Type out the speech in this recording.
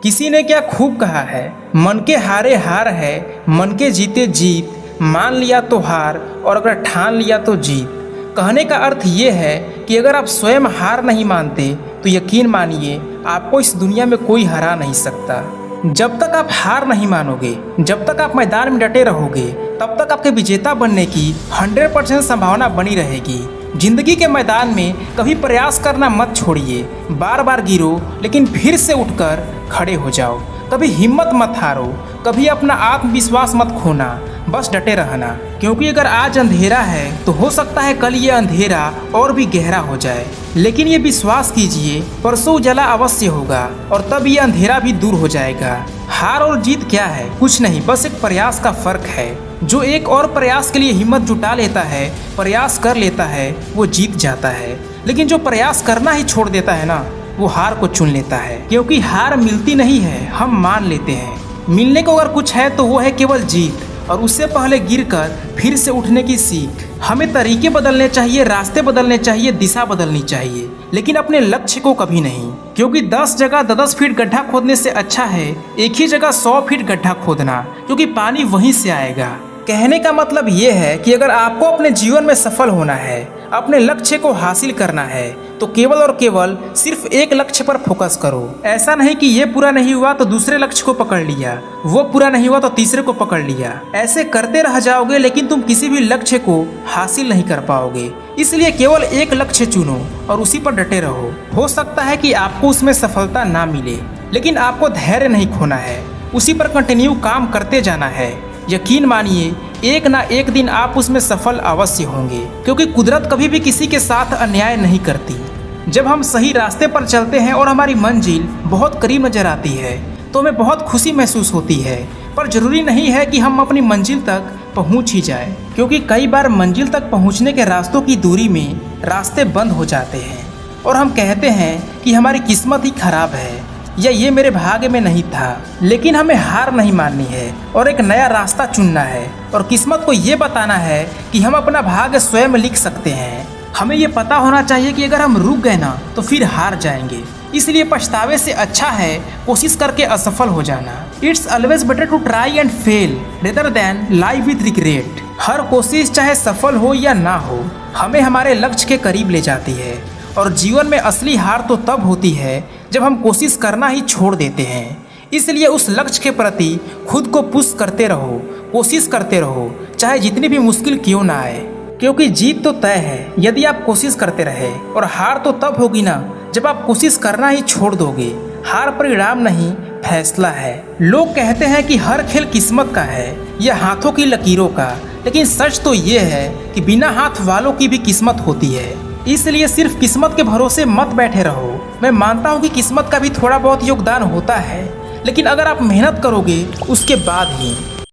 किसी ने क्या खूब कहा है, मन के हारे हार है, मन के जीते जीत। मान लिया तो हार और अगर ठान लिया तो जीत। कहने का अर्थ ये है कि अगर आप स्वयं हार नहीं मानते तो यकीन मानिए आपको इस दुनिया में कोई हरा नहीं सकता। जब तक आप हार नहीं मानोगे, जब तक आप मैदान में डटे रहोगे, तब तक आपके विजेता बनने की 100% संभावना बनी रहेगी। जिंदगी के मैदान में कभी प्रयास करना मत छोड़िए। बार बार गिरो लेकिन फिर से उठकर खड़े हो जाओ। कभी हिम्मत मत हारो, कभी अपना आत्मविश्वास मत खोना, बस डटे रहना। क्योंकि अगर आज अंधेरा है तो हो सकता है कल ये अंधेरा और भी गहरा हो जाए। लेकिन ये विश्वास कीजिए परसों उजाला अवश्य होगा और तब ये अंधेरा भी दूर हो जाएगा। हार और जीत क्या है? कुछ नहीं, बस एक प्रयास का फर्क है। जो एक और प्रयास के लिए हिम्मत जुटा लेता है, प्रयास कर लेता है, वो जीत जाता है। लेकिन जो प्रयास करना ही छोड़ देता है ना, वो हार को चुन लेता है। क्योंकि हार मिलती नहीं है, हम मान लेते हैं। मिलने को अगर कुछ है तो वो है केवल जीत, और उससे पहले गिरकर फिर से उठने की सीख। हमें तरीके बदलने चाहिए, रास्ते बदलने चाहिए, दिशा बदलनी चाहिए, लेकिन अपने लक्ष्य को कभी नहीं। क्योंकि 10 जगह 10 फीट गड्ढा खोदने से अच्छा है एक ही जगह 100 फीट गड्ढा खोदना, क्योंकि पानी वहीं से आएगा। कहने का मतलब ये है कि अगर आपको अपने जीवन में सफल होना है, अपने लक्ष्य को हासिल करना है, तो केवल और केवल सिर्फ एक लक्ष्य पर फोकस करो। ऐसा नहीं कि ये पूरा नहीं हुआ तो दूसरे लक्ष्य को पकड़ लिया, वो पूरा नहीं हुआ तो तीसरे को पकड़ लिया। ऐसे करते रह जाओगे लेकिन तुम किसी भी लक्ष्य को हासिल नहीं कर पाओगे। इसलिए केवल एक लक्ष्य चुनो और उसी पर डटे रहो। हो सकता है कि आपको उसमें सफलता ना मिले, लेकिन आपको धैर्य नहीं खोना है, उसी पर कंटिन्यू काम करते जाना है। यकीन मानिए एक ना एक दिन आप उसमें सफल अवश्य होंगे। क्योंकि कुदरत कभी भी किसी के साथ अन्याय नहीं करती। जब हम सही रास्ते पर चलते हैं और हमारी मंजिल बहुत करीब नजर आती है तो हमें बहुत खुशी महसूस होती है। पर जरूरी नहीं है कि हम अपनी मंजिल तक पहुंच ही जाए, क्योंकि कई बार मंजिल तक पहुंचने के रास्तों की दूरी में रास्ते बंद हो जाते हैं और हम कहते हैं कि हमारी किस्मत ही खराब है या ये मेरे भाग्य में नहीं था। लेकिन हमें हार नहीं माननी है और एक नया रास्ता चुनना है और किस्मत को ये बताना है कि हम अपना भाग्य स्वयं लिख सकते हैं। हमें ये पता होना चाहिए कि अगर हम रुक गए ना तो फिर हार जाएंगे। इसलिए पछतावे से अच्छा है कोशिश करके असफल हो जाना। It's always better to try and fail rather than live with regret. हर कोशिश चाहे सफल हो या ना हो, हमें हमारे लक्ष्य के करीब ले जाती है। और जीवन में असली हार तो तब होती है जब हम कोशिश करना ही छोड़ देते हैं। इसलिए उस लक्ष्य के प्रति खुद को पुश करते रहो, कोशिश करते रहो, चाहे जितनी भी मुश्किल क्यों ना आए। क्योंकि जीत तो तय है यदि आप कोशिश करते रहे, और हार तो तब होगी ना जब आप कोशिश करना ही छोड़ दोगे। हार परिणाम नहीं, फैसला है। लोग कहते हैं कि हर खेल किस्मत का है या हाथों की लकीरों का, लेकिन सच तो ये है कि बिना हाथ वालों की भी किस्मत होती है। इसलिए सिर्फ किस्मत के भरोसे मत बैठे रहो। मैं मानता हूँ कि किस्मत का भी थोड़ा बहुत योगदान होता है, लेकिन अगर आप मेहनत करोगे उसके बाद ही।